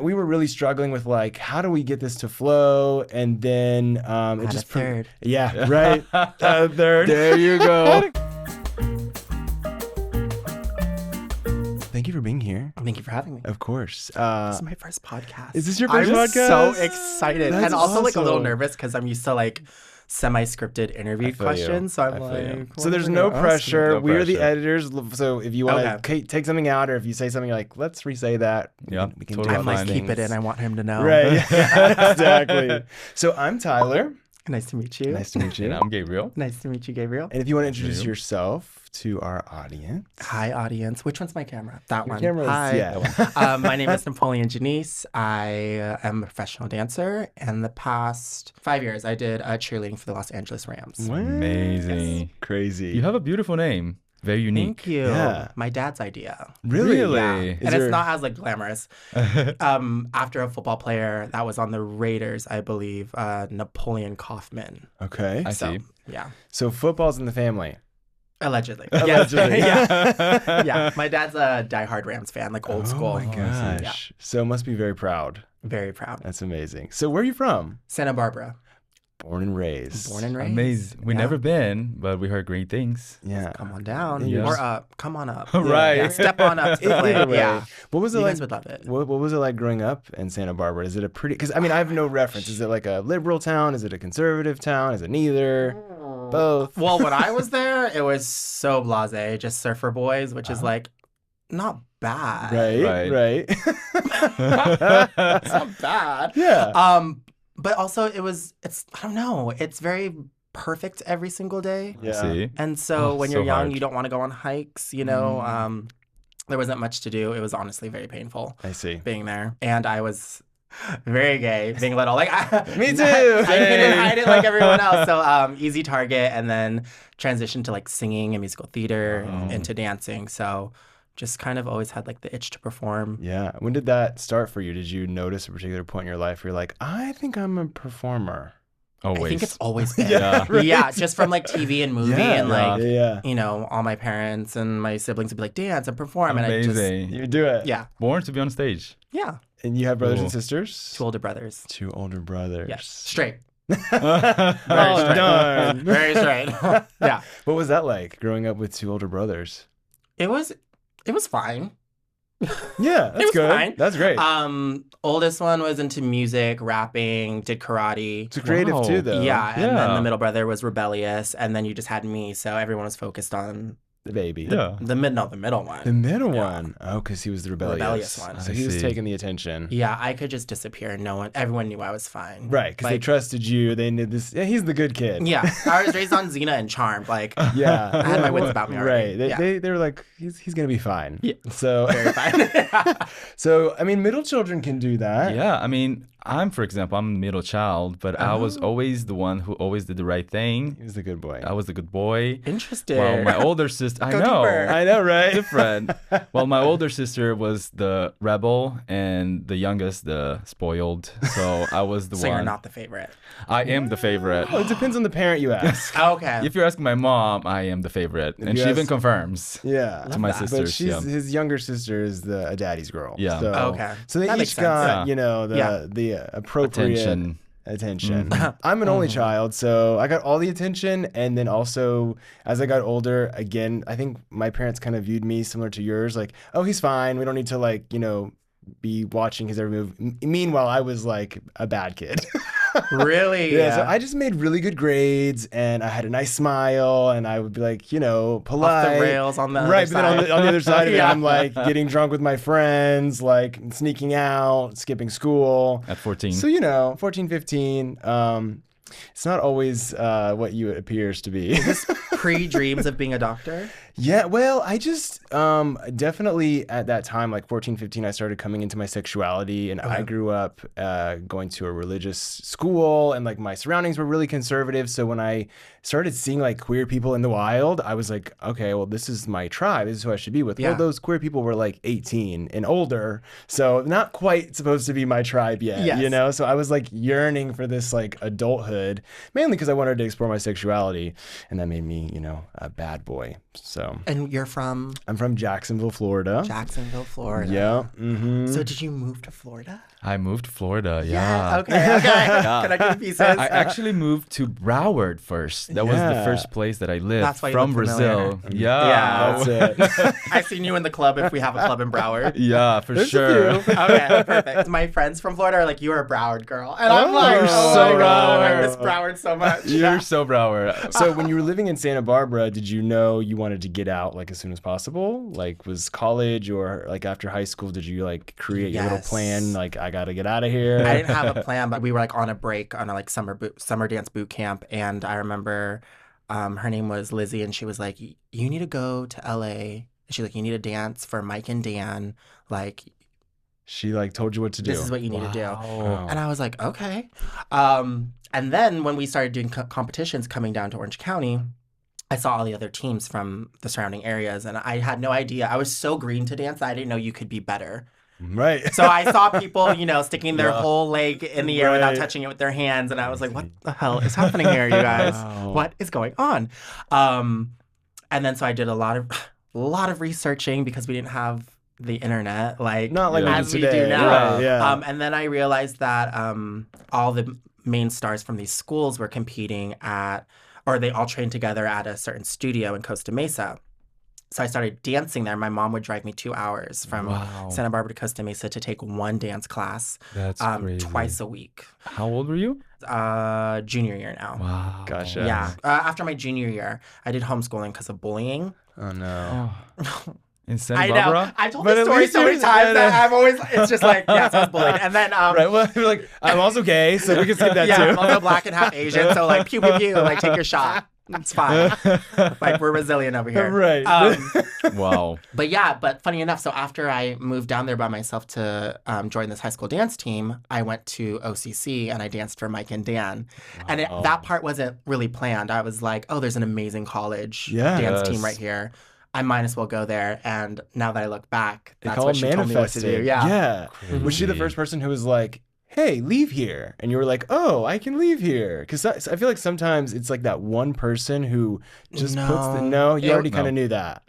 we were really struggling with like, how do we get this to flow? And then it just third. Yeah, right. Third. There you go. Thank you for being here. Thank you for having me. Of course. This is my first podcast. Is this your first I'm podcast? so excited. That's and also like a little awesome. nervous because I'm used to like semi-scripted interview feel you. questions. So I I'm feel like, you. what So am there's I no gonna ask you? pressure. No We're the pressure. editors. So if you want to take something out, or if you say something you're like, let's re-say that. Yeah, we can totally I'm like, fine. keep it in. I want him to know. Right. Yeah, exactly. So I'm Tyler. Nice to meet you. Nice to meet you. And I'm Gabriel. Nice to meet you, Gabriel. And if you want to introduce Gabriel. yourself to our audience. Hi, audience. Which one's my camera? That Your one. camera is- Hi. yeah. My name is Napoleon Jinnies. I am a professional dancer. And the past 5 years, I did cheerleading for the Los Angeles Rams. What? Amazing. Crazy. You have a beautiful name. Very unique. Thank you. Yeah. My dad's idea. Really? Really? Yeah. Is And there- it's not as like glamorous. After a football player that was on the Raiders, I believe, Napoleon Kaufman. Okay. I So, see. yeah. So football's in the family. Allegedly. Allegedly. Yeah. Yeah. My dad's a diehard Rams fan, like old school. Oh my gosh. Yeah. So must be very proud. Very proud. That's amazing. So where are you from? Santa Barbara. Born and raised. Born and raised. Amazing. We've Yeah. never been, but we heard great things. Yeah. Come on down. Yeah. Or up. Come on up. Right. Yeah, step on up to the Either plate. way. Yeah. What was it You like? guys would love it. What was it like growing up in Santa Barbara? Is it a pretty? Because I mean, I have no reference. Is it like a liberal town? Is it a conservative town? Is it neither? Both. Well, when I was there, it was so blasé, just surfer boys, which is like not bad. Right. It's not bad. Yeah. But also it's I don't know, it's very perfect every single day. Yeah. See? And so Oh, when so you're young, hard. you don't want to go on hikes, you know. There wasn't much to do. It was honestly very painful I see. being there. And I was very gay being little. Like Me too. I couldn't Same. hide it like everyone else. So easy target, and then transitioned to like singing and musical theater into dancing. So just kind of always had like the itch to perform. Yeah. When did that start for you? Did you notice a particular point in your life where you're like, I think I'm a performer? Always. I think it's always been. Yeah. Right. Yeah, just from like TV and movie and like yeah. you know, all my parents and my siblings would be like, dance and perform. And I just, Amazing. You do it. yeah. Born to be on stage. Yeah. And you have brothers and Cool. sisters? Two older brothers. Two older brothers. Yes. Straight. Oh, straight. darn. Very straight. Yeah. What was that like, growing up with two older brothers? It was fine. Yeah, that's was good. fine. That's great. Oldest one was into music, rapping, did karate. It's creative Wow. too, though. Yeah, and then Yeah. the middle brother was rebellious, and then you just had me, so everyone was focused on The baby. Yeah. the middle one. The middle Yeah. one. Oh, because he was the rebellious. rebellious one. So I he was see. taking the attention. Yeah, I could just disappear. Everyone knew I was fine. Right, because they Like, trusted you. They knew this. Yeah, he's the good kid. yeah, I was raised on Xena and Charmed. Like, Yeah. I had my wits about me already. Right. Yeah. They were like, he's going to be fine. Yeah. So, very fine. so, I mean, middle children can do that. Yeah, I mean, for example, I'm a middle child, but I was always the one who always did the right thing. He was the good boy. I was the good boy. Interesting. While my older sister, I Go know, deeper. I know, right? different. Well, my older sister was the rebel, and the youngest, the spoiled. So I was the So one. you're not the favorite. I am the favorite. Well, it depends on the parent you ask. Okay. If you're asking my mom, I am the favorite, and you she even ask- confirms Yeah. to my that. But sisters. she's Yeah. his younger sister is a daddy's girl. Yeah. So, Okay. So they That each makes sense. got Yeah. you know the appropriate Attention. attention. I'm an only child, so I got all the attention, and then also as I got older, again, I think my parents kind of viewed me similar to yours, like, oh, he's fine. We don't need to like be watching his every move. Meanwhile, I was like a bad kid. Really? Yeah, so I just made really good grades, and I had a nice smile, and I would be like, polite. Off the rails on the Right, other but then side. on the other side of it, Yeah. I'm like getting drunk with my friends, like sneaking out, skipping school. At 14. So, 14, 15, it's not always what it appears to be. Pre-dreams of being a doctor? Yeah, well, I just definitely at that time, like 14, 15, I started coming into my sexuality, and I grew up going to a religious school, and like my surroundings were really conservative. So when I started seeing like queer people in the wild, I was like, okay, well, this is my tribe. This is who I should be with. Yeah. Well, those queer people were like 18 and older, so not quite supposed to be my tribe yet, Yes. So I was like yearning for this like adulthood, mainly because I wanted to explore my sexuality, and that made me, a bad boy. So So. And you're from I'm from Jacksonville, Florida. Jacksonville, Florida. Yeah. Mm-hmm. So did you move to Florida? I moved to Florida. Yeah. Okay. Connecting pieces. I actually moved to Broward first. That was the Yeah. first place that I lived That's why you from look familiar. Brazil. Yeah. That's it. I've seen you in the club if we have a club in Broward. Yeah, for There's a sure. few. Okay, perfect. My friends from Florida are like, you are a Broward girl. And I'm like, you're oh so my God, I Broward. miss Broward so much. You're so Broward. So when you were living in Santa Barbara, did you know you wanted to get out like as soon as possible? Like was college or like after high school, did you like create your little Yes. plan? Like I got to get out of here. I didn't have a plan, but we were like on a break on a like summer dance boot camp, and I remember her name was Lizzie, and she was like, "You need to go to LA." And she's like, "You need to dance for Mike and Dan. Like, She like told you what to do. this is what you need to do." Wow. And I was like, "Okay." And then when we started doing competitions coming down to Orange County, I saw all the other teams from the surrounding areas, and I had no idea. I was so green to dance that I didn't know you could be better. Right. So I saw people, sticking their Yeah. whole leg in the air without Right. touching it with their hands, and I was like, "What the hell is happening here, you guys? Wow. What is going on?" And then so I did a lot of researching because we didn't have the internet like Not like Yeah. we as do we today. do now. Right, yeah. And then I realized that all the main stars from these schools were competing or they all trained together at a certain studio in Costa Mesa. So I started dancing there. My mom would drive me 2 hours from Wow. Santa Barbara to Costa Mesa to take one dance class That's crazy. twice a week. How old were you? Junior year now. Wow. Gotcha. Yeah. After my junior year, I did homeschooling because of bullying. Oh no. Oh. In Santa I know. Barbara? I told But this at story least so many you- times yeah, that no. I'm always, it's just like, yes, I was bullied. And then, Right. Well, you're like I'm also gay, so we can skip that yeah, too. I'm also black and half Asian. So like, pew, pew, pew, like take your shot. It's fine. Like we're resilient over here. Right. Wow. But funny enough, so after I moved down there by myself to join this high school dance team, I went to OCC and I danced for Mike and Dan. And that part wasn't really planned. I was like, oh, there's an amazing college dance team Yes. right here. I might as well go there. And now that I look back, They that's call what it she told me what to do. manifesting. Yeah. Was she the first person who was like, hey, leave here? And you were like, oh, I can leave here. Because I feel like sometimes it's like that one person who just puts the, you already kind of knew that.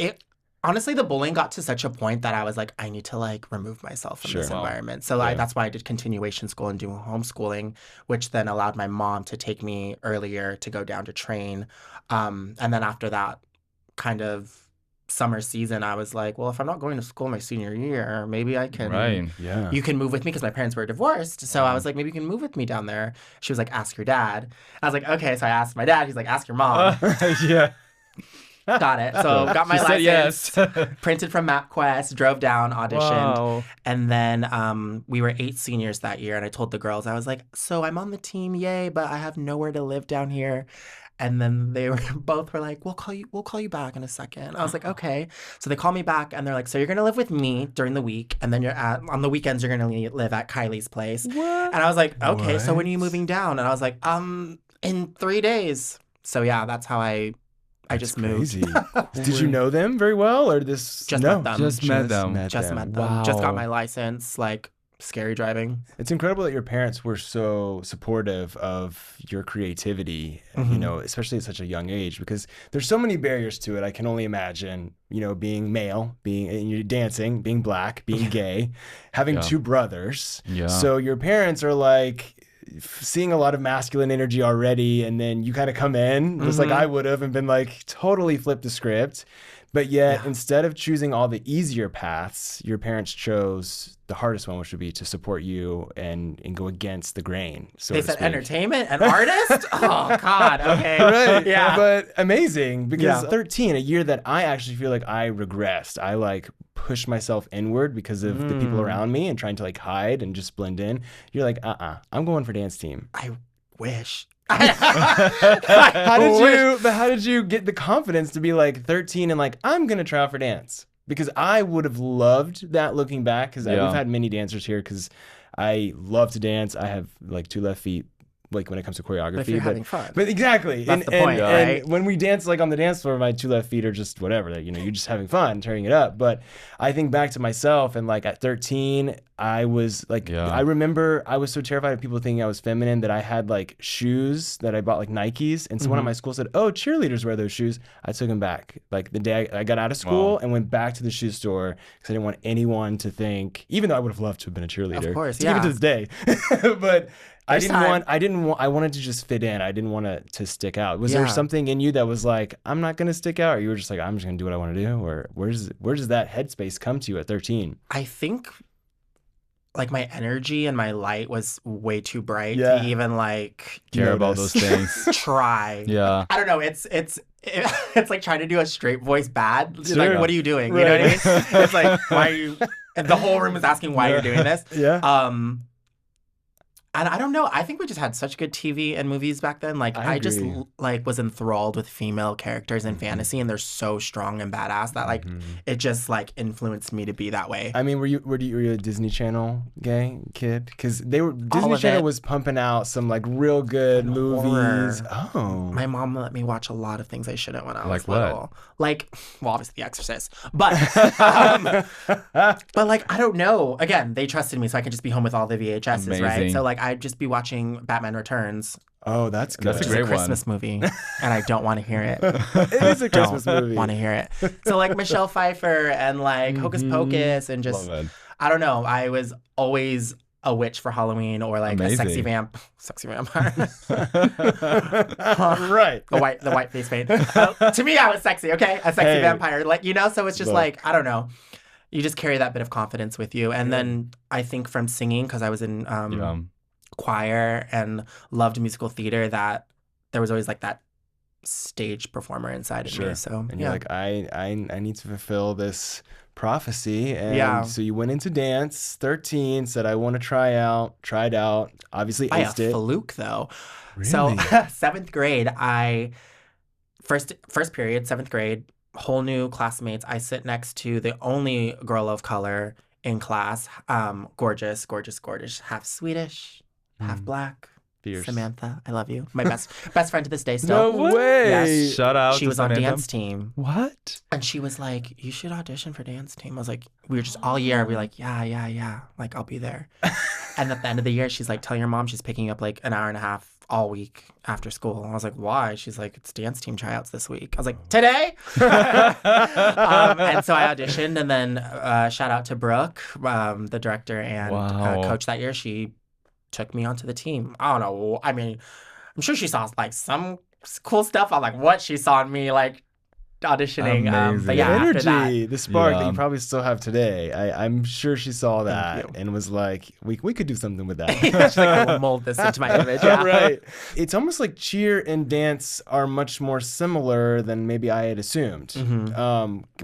Honestly, the bullying got to such a point that I was like, I need to like remove myself from this Wow. environment. So that's why I did continuation school and do homeschooling, which then allowed my mom to take me earlier to go down to train. And then after that kind of summer season, I was like, well, if I'm not going to school my senior year, maybe I can. Right. Yeah. You can move with me because my parents were divorced. So I was like, maybe you can move with me down there. She was like, ask your dad. I was like, okay. So I asked my dad. He's like, ask your mom. Yeah. Got it. So got my She said license. yes. Printed from MapQuest, drove down, auditioned. Wow. And then we were 8 seniors that year. And I told the girls, I was like, so I'm on the team, yay, but I have nowhere to live down here. And then they were both were like, we'll call you back in a second. I was like, okay. So they call me back and they're like, so you're gonna live with me during the week, and then on the weekends you're gonna live at Kylie's place. What? And I was like, okay, so when are you What? moving down? And I was like, in 3 days. So yeah, that's how I just moved. Crazy. Did you know them very well, or this? Just no, met them. Just met them. Just met them. Just got Wow. my license. Like scary driving. It's incredible that your parents were so supportive of your creativity, especially at such a young age, because there's so many barriers to it. I can only imagine, being male, you're dancing, being black, being gay, having Yeah. 2 brothers. Yeah. So your parents are like seeing a lot of masculine energy already, and then you kind of come in just like I would have and been like totally flipped the script. But yet, instead of choosing all the easier paths, your parents chose the hardest one, which would be to support you and go against the grain. So They to said speak. entertainment, an artist? Oh God, okay. Right. Yeah. But amazing, because Yeah. 13, a year that I actually feel like I regressed. I like pushed myself inward because of the people around me and trying to like hide and just blend in. You're like, I'm going for dance team. I wish. How did you get the confidence to be like 13 and like, I'm going to try out for dance? Because I would have loved that looking back, because Yeah. we've had many dancers here, because I love to dance. I have like 2 left feet, like when it comes to choreography. But if you're having fun. But exactly. That's the point, and right? when we dance like on the dance floor, my 2 left feet are just whatever. Like, you're just having fun, turning it up. But I think back to myself, and like at 13, I was like, I remember I was so terrified of people thinking I was feminine that I had like shoes that I bought, like Nikes. And someone at my school said, "Oh, cheerleaders wear those shoes." I took them back. Like the day I got out of school and went back to the shoe store because I didn't want anyone to think, even though I would have loved to have been a cheerleader. Of course, even to this day. But I wanted to just fit in. I didn't want to stick out. Was there something in you that was like, I'm not going to stick out? Or you were just like, I'm just going to do what I want to do? Or where does that headspace come to you at 13? I think like my energy and my light was way too bright to even like care about those things. Try. Yeah. I don't know. It's like trying to do a straight voice bad. Sure. Like, what are you doing? You know what I mean? It's like, why are you? And the whole room is asking why you're doing this. Yeah. And I don't know. I think we just had such good TV and movies back then. Like I just like was enthralled with female characters in fantasy, and they're so strong and badass that like it just like influenced me to be that way. I mean, were you a Disney Channel gay kid? Because Disney Channel was pumping out some like real good movies. Horror. Oh, My mom let me watch a lot of things I shouldn't when I was Like what? little. Like, well, obviously The Exorcist, but but like I don't know. Again, they trusted me, so I could just be home with all the VHSs, right? Amazing. So like I'd just be watching Batman Returns. oh, that's good. That's a Which is great a Christmas movie, and I don't want to hear it. It is a Christmas movie. Want to hear it? So like Michelle Pfeiffer and like Hocus Pocus and just Love it. I don't know. I was always a witch for Halloween or like a sexy Amazing. vampire. Right. The white face paint. To me, I was sexy. Okay, a sexy vampire. Like so it's just Look. like I don't know. You just carry that bit of confidence with you, and then I think from singing because I was in choir and loved musical theater that there was always like that stage performer inside of me. So and you're like, I need to fulfill this prophecy. And so you went into dance, 13, said I want to tried out, obviously by a aced it. fluke though. Really? So 7th grade, first period, 7th grade, whole new classmates. I sit next to the only girl of color in class. Gorgeous, half Swedish, half black. Fierce. Samantha, I love you. My best friend to this day still. No way. Yes. Shout out She to was on Samantha. dance team. What? And she was like, you should audition for dance team. I was like, we were just all year, we were like, yeah. Like, I'll be there. And at the end of the year, she's like, tell your mom she's picking up like an hour and a half all week after school. And I was like, why? She's like, it's dance team tryouts this week. I was like, today? And so I auditioned, and then shout out to Brooke, the director and coach that year. She took me onto the team. I don't know. I mean, I'm sure she saw like some cool stuff on like what she saw in me like auditioning. But yeah, the after that, energy, the spark that you probably still have today. I'm sure she saw that and was like, we could do something with that. she's like, we'll mold this into my image. Yeah. Right. It's almost like cheer and dance are much more similar than maybe I had assumed.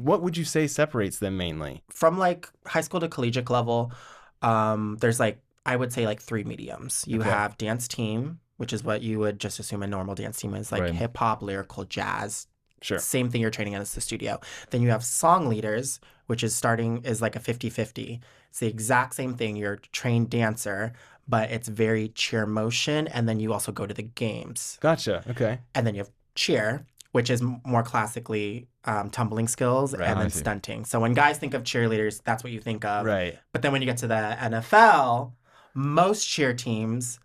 What would you say separates them mainly? From like high school to collegiate level, there's like, I would say like 3 mediums. You have dance team, which is what you would just assume a normal dance team is, like hip hop, lyrical, jazz. Sure. Same thing you're training at the studio. Then you have song leaders, which is like a 50-50. It's the exact same thing. You're a trained dancer, but it's very cheer motion. And then you also go to the games. Gotcha. Okay. And then you have cheer, which is more classically tumbling skills and then stunting. So when guys think of cheerleaders, that's what you think of. Right. But then when you get to the NFL, most cheer teams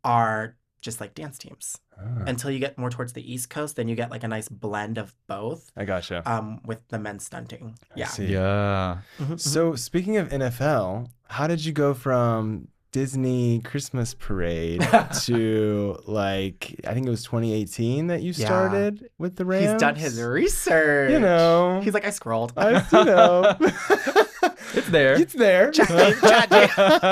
are just like dance teams. Until you get more towards the East Coast, then you get like a nice blend of both. I gotcha. With the men's stunting. I see. Yeah. So speaking of NFL, how did you go from Disney Christmas parade to like, I think it was 2018 that you started with the Rams? He's done his research. You know. He's like, I scrolled. It's there. It's there.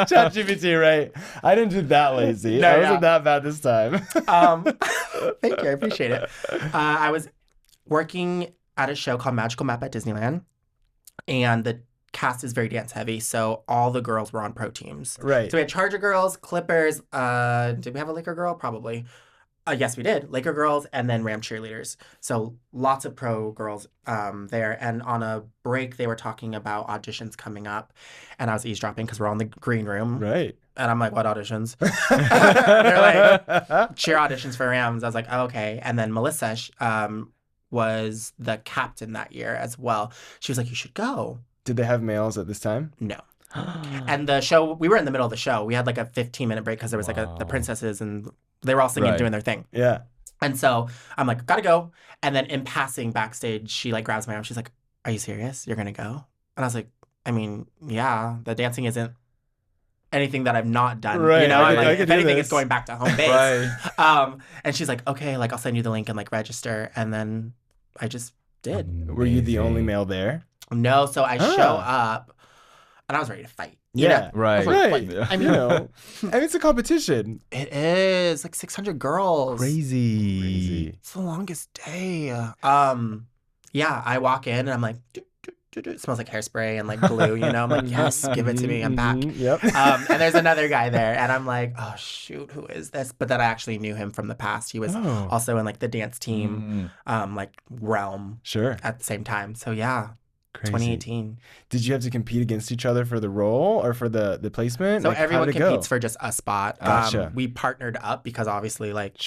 ChatGPT, right? I didn't do that lazy. I wasn't that bad this time. Thank you. I appreciate it. I was working at a show called Magical Map at Disneyland, and the cast is very dance heavy, so all the girls were on pro teams. Right. So we had Charger girls, Clippers. Did we have a Laker girl? Probably. Yes, we did. Laker girls and then Ram cheerleaders. So lots of pro girls there. And on a break, they were talking about auditions coming up. And I was eavesdropping because we're all in the green room. Right. And I'm like, what auditions? They're like, cheer auditions for Rams. I was like, oh, okay. And then Melissa was the captain that year as well. She was like, you should go. Did they have males at this time? No. And the show, we were in the middle of the show. We had like a 15-minute break because there was like the princesses and they were all singing, doing their thing. Yeah. And so I'm like, gotta go. And then in passing backstage, she like grabs my arm. She's like, are you serious? You're gonna go? And I was like, I mean, yeah, the dancing isn't anything that I've not done. Right. You know, I'm like, if anything, this. it's going back to home base. And she's like, okay, like I'll send you the link and like register. And then I just did. Amazing. Were you the only male there? No, so I show up and I was ready to fight. You know? Right. Like, I mean, and it's a competition. It is like 600 girls. Crazy. It's the longest day. Yeah, I walk in and I'm like, it smells like hairspray and like glue, you know? I'm like, yes, give it to me. I'm back. Yep. And there's another guy there and I'm like, oh shoot, who is this? But then I actually knew him from the past. He was also in like the dance team, like realm. Sure. At the same time. So yeah. Crazy. 2018. Did you have to compete against each other for the role or for the placement? So like, everyone competes for just a spot. Gotcha. We partnered up because obviously like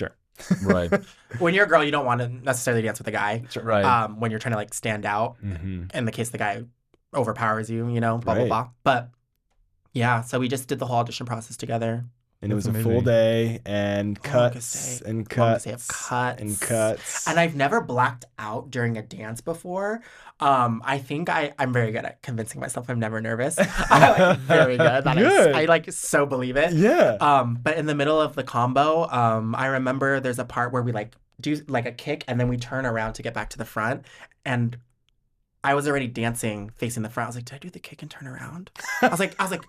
Right. when you're a girl, you don't want to necessarily dance with a guy. Right. When you're trying to like stand out in the case the guy overpowers you, you know, blah, blah, blah. But yeah, so we just did the whole audition process together. And it was a full day and cuts and cuts and cuts. And I've never blacked out during a dance before. I think I'm very good at convincing myself I'm never nervous. I'm like, very good. I like so believe it. Yeah. But in the middle of the combo, I remember there's a part where we like do like a kick and then we turn around to get back to the front. And I was already dancing facing the front. I was like, did I do the kick and turn around? I was like, did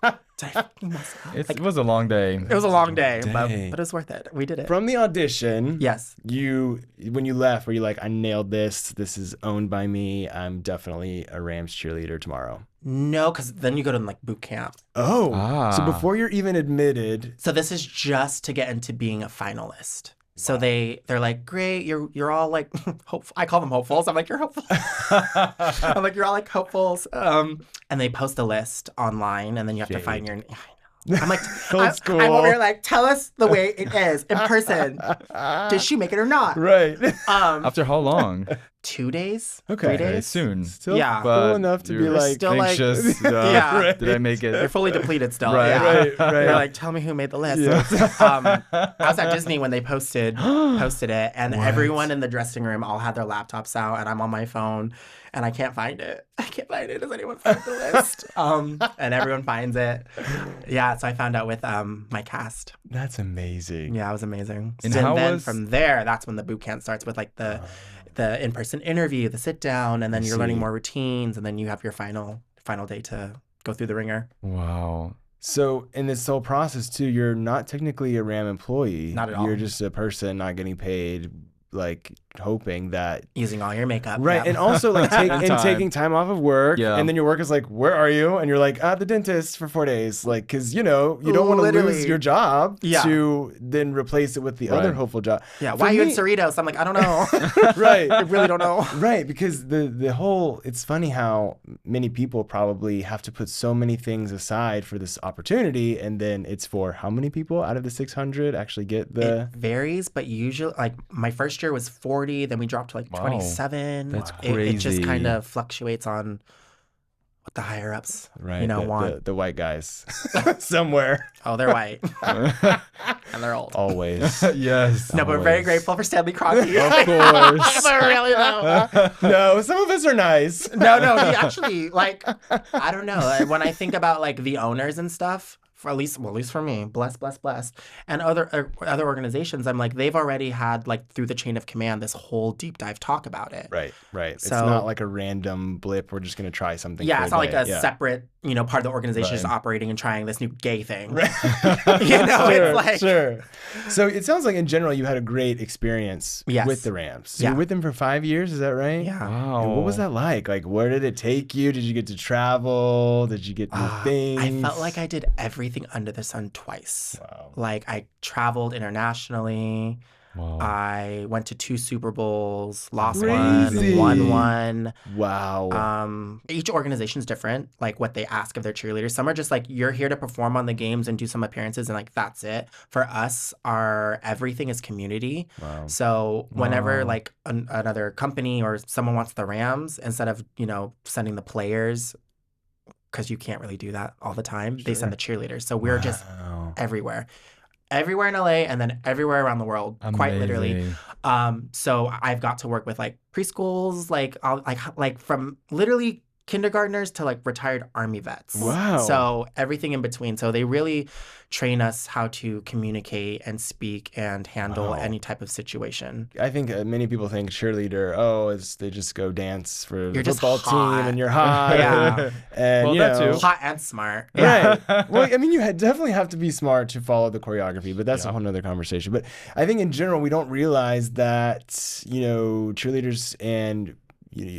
I fucking mess up? It was a long day. It was a long day, but it was worth it. We did it. From the audition, yes. When you left, were you like, I nailed this. This is owned by me. I'm definitely a Rams cheerleader tomorrow. No, because then you go to like boot camp. Oh. So before you're even admitted. So this is just to get into being a finalist. So they're like, great, you're all like hopeful. I call them hopefuls. I'm like, you're hopeful. I'm like, you're all like hopefuls. And they post a list online, and then you have to find your. I'm like, I'm over here like, tell us the way it is in person. Did she make it or not? Right. After how long? 2 days? Okay. 3 days? Soon. Still cool enough to be like still anxious. Right. Did I make it? You're fully depleted still. Right. They're like, tell me who made the list. Yeah. I was at Disney when they posted it, and everyone in the dressing room all had their laptops out, and I'm on my phone, and I can't find it. Does anyone find the list? And everyone finds it. Yeah, so I found out with my cast. That's amazing. Yeah, it was amazing. And then from there, that's when the boot camp starts with like the in-person interview, the sit down, and then you're learning more routines, and then you have your final day to go through the ringer. Wow. So in this whole process too, you're not technically a Ram employee. Not at all. You're just a person not getting paid, like hoping that using all your makeup. Right. Yeah. And also like taking time off of work. Yeah. And then your work is like, where are you? And you're like, the dentist for 4 days. Like, cause you don't want to lose your job to then replace it with the other hopeful job. Yeah. Why are you in Cerritos? I'm like, I don't know. Right. I really don't know. Right. Because the whole, it's funny how many people probably have to put so many things aside for this opportunity. And then it's for how many people out of the 600 actually get the. It varies, but usually like my first year was 40. Then we dropped to like 27. That's It just crazy. kind of fluctuates on what the higher ups, want. The white guys somewhere. Oh, they're white. And they're old. Always. Yes. No, but we're very grateful for Stanley Crockett. Of course. But really though. No, some of us are nice. No, he actually, like, I don't know. When I think about like the owners and stuff, for at least for me, bless, and other organizations, I'm like, they've already had like through the chain of command this whole deep dive talk about it. Right. So, it's not like a random blip. We're just gonna try something. Yeah, for it's not like a separate, part of the organization is operating and trying this new gay thing. Right. It's like sure. So it sounds like in general you had a great experience Yes. with the Rams. So you were with them for 5 years, is that right? Yeah. Wow. And what was that like? Like, where did it take you? Did you get to travel? Did you get new things? I felt like I did everything under the sun twice. Wow. Like I traveled internationally. Wow. I went to 2 Super Bowls, lost Crazy. one, won one. Wow. Each organization's different, like what they ask of their cheerleaders. Some are just like, you're here to perform on the games and do some appearances, and like that's it. For us, our everything is community. Wow. So whenever Wow. like another company or someone wants the Rams, instead of sending the players, because you can't really do that all the time, they send the cheerleaders. So we're just Wow. everywhere in LA, and then everywhere around the world, quite literally. Amazing. So I've got to work with like preschools, like from literally kindergartners to like retired Army vets. Wow. So everything in between. So they really train us how to communicate and speak and handle Wow. any type of situation. I think many people think cheerleader, they just go dance for the You're just football hot. team and you're hot. Yeah. And Well, you that know, too. Hot and smart. Right. Well, I mean, definitely have to be smart to follow the choreography, but that's a Yeah. whole nother conversation. But I think in general, we don't realize that, cheerleaders and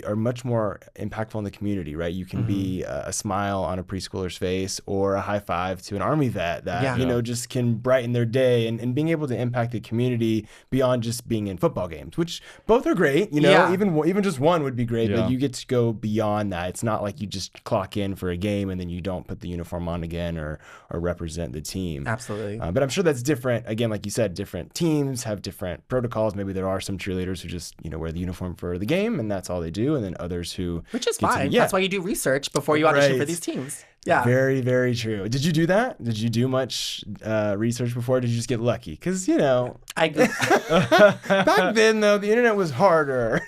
are much more impactful in the community, right? You can be a smile on a preschooler's face or a high five to an Army vet that, Yeah. just can brighten their day and being able to impact the community beyond just being in football games, which both are great, Yeah. even just one would be great, Yeah. but you get to go beyond that. It's not like you just clock in for a game and then you don't put the uniform on again or represent the team. Absolutely. But I'm sure that's different. Again, like you said, different teams have different protocols. Maybe there are some cheerleaders who just, wear the uniform for the game and that's all they do. And then others who... Which is get to- fine. yeah. That's why you do research before you audition for Right. these teams. Yeah. Very, very true. Did you do that? Did you do much research before? Did you just get lucky? Because, I go- back then, though, the internet was harder.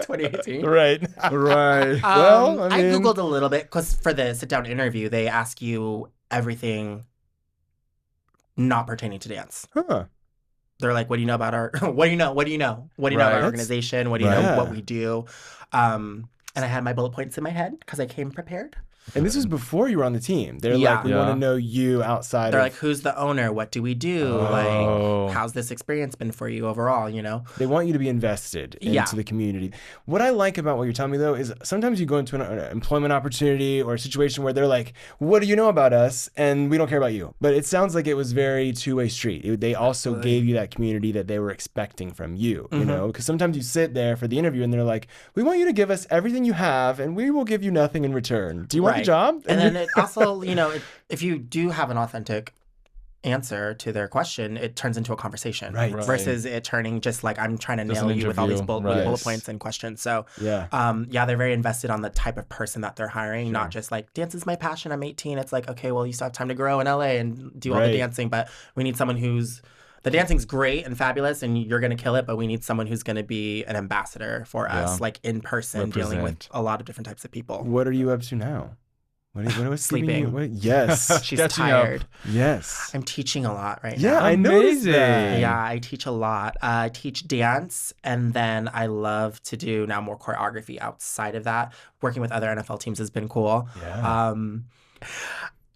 2018. Right. Right. Well, I mean- Googled a little bit because for the sit-down interview, they ask you everything not pertaining to dance. Huh. They're like, what do you know about our, what do you know? What do you know? What do you know about Right. our organization? What do you know Right. what we do? And I had my bullet points in my head because I came prepared. And this was before you were on the team. They're Yeah. like, we want Yeah. to know you outside They're of... like, who's the owner? What do we do? Oh. Like, how's this experience been for you overall, They want you to be invested into Yeah. the community. What I like about what you're telling me, though, is sometimes you go into an employment opportunity or a situation where they're like, what do you know about us? And we don't care about you. But it sounds like it was very two-way street. They also gave you that community that they were expecting from you, Because sometimes you sit there for the interview and they're like, we want you to give us everything you have and we will give you nothing in return. Do you want the Right. job? And then it also, if you do have an authentic answer to their question, it turns into a conversation. Right. Versus it turning just like I'm trying to Just nail an you with all these interview. bullet Right. points and questions. So Yeah. they're very invested on the type of person that they're hiring, not just like dance is my passion. I'm 18. It's like, okay, well, you still have time to grow in LA and do all the Right. dancing, but we need someone who's the dancing's great and fabulous and you're going to kill it, but we need someone who's going to be an ambassador for us, like in person, dealing with Represent. a lot of different types of people. What are you up to now? What's keeping Sleeping. you- Yes. She's Catching up. tired. Yes. I'm teaching a lot right Yeah, now. I noticed Amazing. that. Yeah, I teach a lot. I teach dance, and then I love to do now more choreography outside of that. Working with other NFL teams has been cool. Yeah.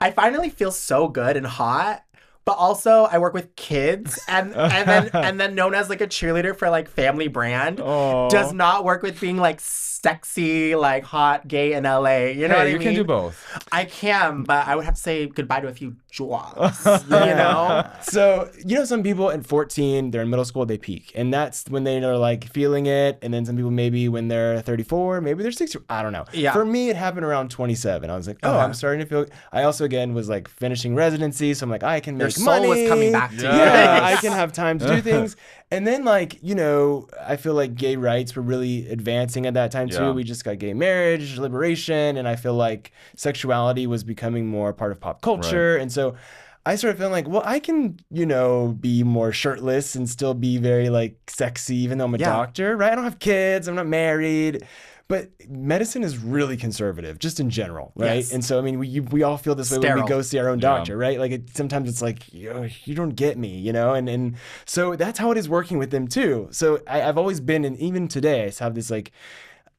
I finally feel so good and hot. But also, I work with kids, and then known as like a cheerleader for like family brand, Oh. does not work with being like sexy, like hot, gay in LA. You know what I you mean? can do both. I can, but I would have to say goodbye to a few jobs. you know? So, some people at 14, they're in middle school, they peak. And that's when they are like feeling it. And then some people maybe when they're 34, maybe they're 60. I don't know. Yeah. For me, it happened around 27. I was like, I'm starting to feel... I also, again, was like finishing residency. So I'm like, I can make Your money. soul is coming back to you. Yeah, I can have time to do things. And then I feel like gay rights were really advancing at that time too. Yeah. We just got gay marriage, liberation. And I feel like sexuality was becoming more part of pop culture. And so I started feeling like, well, I can, be more shirtless and still be very like sexy, even though I'm a doctor, right? I don't have kids. I'm not married. But medicine is really conservative, just in general, right? Yes. And so, I mean, we all feel this way when we go see our own doctor, right? Like, sometimes it's like, you don't get me, And so that's how it is working with them, too. So I've always been, and even today, I have this, like,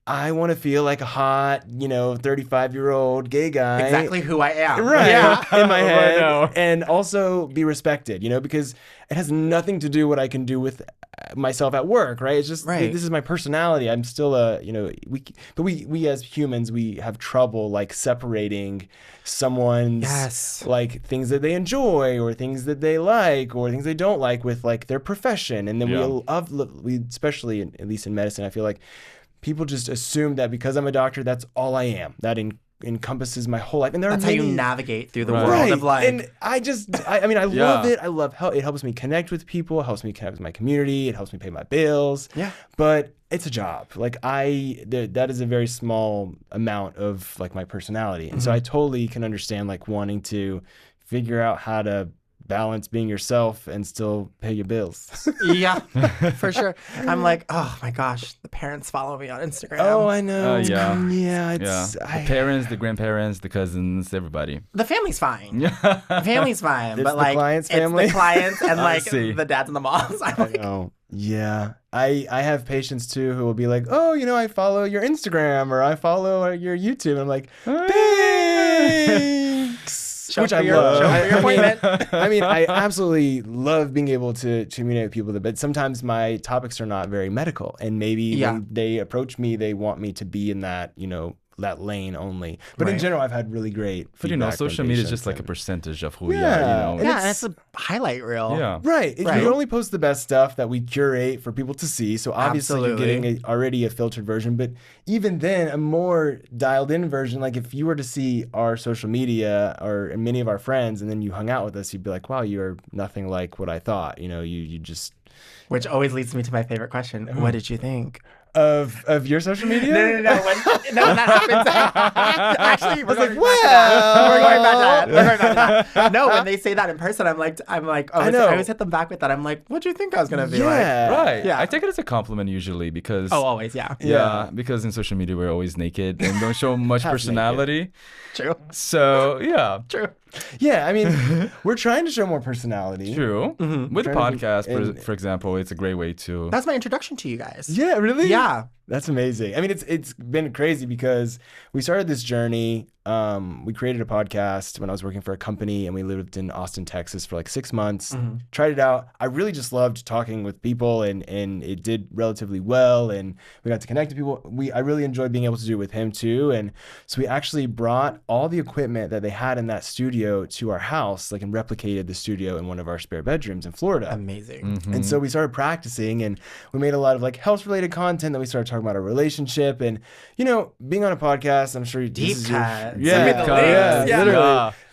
I want to feel like a hot, 35-year-old gay guy. Exactly who I am. Right. Yeah. In my head. know. And also be respected, because it has nothing to do what I can do with myself at work, right? It's just, Right. this is my personality. I'm still we as humans, we have trouble like separating someone's Yes. like things that they enjoy or things that they like or things they don't like with like their profession. And then we especially at least in medicine, I feel like people just assume that because I'm a doctor, that's all I am. That encompasses my whole life. And That's how you navigate through the world right. of like. And I love it. I love how it helps me connect with people. It helps me connect with my community. It helps me pay my bills. Yeah. But it's a job. Like that is a very small amount of like my personality. And so I totally can understand like wanting to figure out how to balance being yourself and still pay your bills. Yeah, for sure. I'm like, oh my gosh, the parents follow me on Instagram. Oh, I know. Yeah. It's The parents, the grandparents, the cousins, everybody. The family's fine. The family's fine. It's but the like, client's family? It's the clients and like see. the dads and the moms. I'm like, Oh, yeah. I have patients too who will be like, oh, I follow your Instagram or I follow your YouTube. And I'm like, thanks. Which I love. Show for your appointment. I absolutely love being able to communicate with people, but sometimes my topics are not very medical. And maybe when they approach me, they want me to be in that, that lane only. But in general, I've had really great feedback. But social from media is just like a patients percentage of who we Yeah. are, And Yeah, and it's a highlight reel. Yeah. Right. Right. You only post the best stuff that we curate for people to see. So obviously Absolutely. you're getting already a filtered version. But even then, a more dialed in version, like if you were to see our social media or many of our friends and then you hung out with us, you'd be like, wow, you're nothing like what I thought. You just... Which always leads me to my favorite question. What did you think? Of your social media? No. When that happens, actually, we're going like, back to that. No, when they say that in person, I'm like, oh, I know. I always hit them back with that. I'm like, what do you think I was gonna be like? Right. Yeah. I take it as a compliment usually because Oh, always, yeah. yeah, because in social media we're always naked and don't show much Half personality. True. So yeah. True. Yeah, we're trying to show more personality. True. With the Trying to be- podcast, and- for example, it's a great way to That's my introduction to you guys. Yeah, really? Yeah. That's amazing. It's been crazy because we started this journey. We created a podcast when I was working for a company and we lived in Austin, Texas for like 6 months. Tried it out. I really just loved talking with people and it did relatively well and we got to connect to people. I really enjoyed being able to do it with him too. And so we actually brought all the equipment that they had in that studio to our house, like and replicated the studio in one of our spare bedrooms in Florida. Amazing. And so we started practicing and we made a lot of like health related content. Then we started talking about our relationship and, being on a podcast, I'm sure Deep cut. Yeah, Send me the links.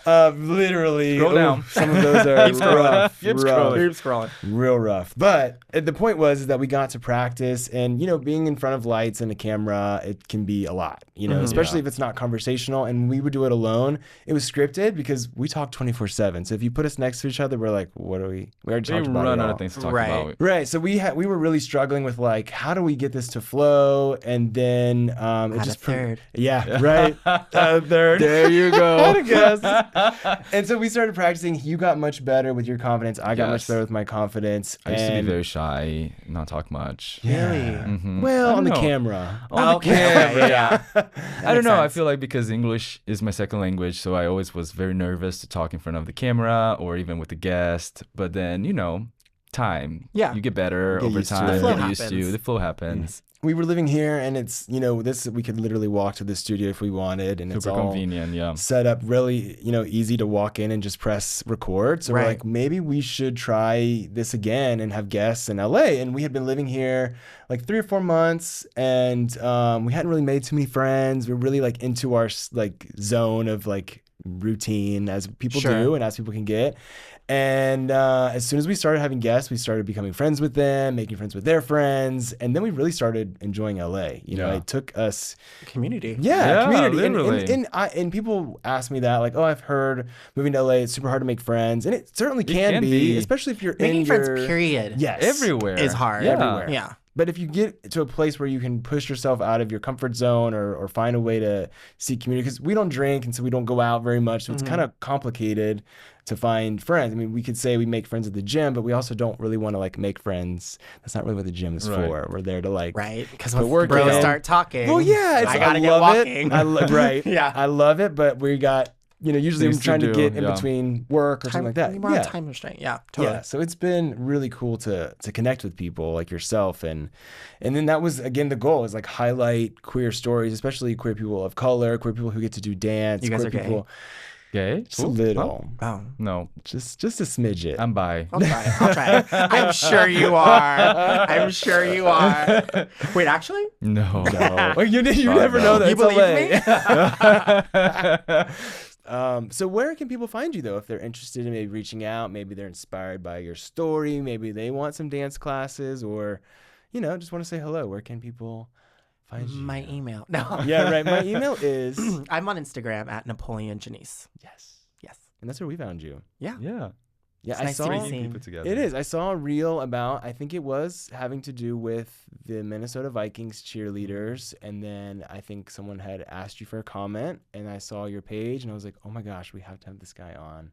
Yeah. literally. Scroll down. Some of those are Keep scrolling. rough, Keep rough, scrolling. Keep scrolling. real rough. But the point was that we got to practice and, being in front of lights and a camera, it can be a lot, especially if it's not conversational. And we would do it alone. It was scripted because we talk 24/7. So if you put us next to each other, we're like, what are we? We already we talked about run it out all. of things to talk Right. about. Right. So we were really struggling with like, how do we get this to flow? And then it Add just a third. Yeah, right. Third. There you go. I guess. And so we started practicing. You got much better with your confidence. I got much Yes. better with my confidence. I used to be And- very shy, not talk much. Really? Well, I on the don't know. camera. On Okay, the camera, yeah. I don't know. I sense. feel like because English is my second language, so I always was very nervous to talk in front of the camera or even with the guest. But then, time. Yeah. You get better Get over used to time. it. You Flow get used to happens. the flow happens. We were living here, and it's this we could literally walk to the studio if we wanted, and it's Super all convenient, yeah. set up really easy to walk in and just press record. So we're Right. like, maybe we should try this again and have guests in LA. And we had been living here like 3 or 4 months, and we hadn't really made too many friends. We were really like into our like zone of like routine as people Sure. do and as people can get. And as soon as we started having guests, we started becoming friends with them, making friends with their friends, and then we really started enjoying LA. Yeah. It took us Community. Yeah, community. literally. And people ask me that, like, oh, I've heard moving to LA, it's super hard to make friends. And it certainly can can be, be. especially if you're Making in friends, your... period. Yes. Everywhere. Is hard. Yeah. Everywhere. Yeah. But if you get to a place where you can push yourself out of your comfort zone or find a way to seek community, because we don't drink and so we don't go out very much. So it's kind of complicated to find friends. I mean, we could say we make friends at the gym, but we also don't really want to like make friends. That's not really what the gym is for. We're there to like, because put when work bros in. start talking, Well, yeah, I gotta get love walking. Right. Yeah. I love it, but we got, usually I'm Things to trying to do, get in between work or something like that. More time restraint. Yeah, totally. Yeah, so it's been really cool to connect with people like yourself, and then that was again the goal is like highlight queer stories, especially queer people of color, queer people who get to do dance. You guys queer are gay? people. Gay? Just a little. Oh. No, Just a smidget. I'm bi. I'll try it. I'll try it. I'm sure you are. I'm sure you are. Wait, actually? No. No. Well, you never know that. You It's believe LA. So where can people find you though if they're interested in maybe reaching out, maybe they're inspired by your story, maybe they want some dance classes, or just want to say hello? Where can people find you? My email. No. Yeah, right. My email is I'm on Instagram at Napoleon Jinnies. yes, Yes. and that's where we found you. Yeah. Yeah. Yeah, It's I nice to saw be Bringing seen. people together. it is. I saw a reel about. I think it was having to do with the Minnesota Vikings cheerleaders, and then I think someone had asked you for a comment, and I saw your page, and I was like, oh my gosh, we have to have this guy on.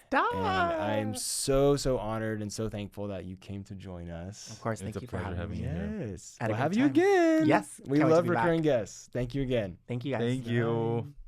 Stop. And I'm so honored and so thankful that you came to join us. Of course, It's thank a you for pleasure having me. having you. Yes. Had a We'll good have you time. again. Yes. We Can't wait to love be back. recurring guests. Thank you again. Thank you guys. Thank you. Bye.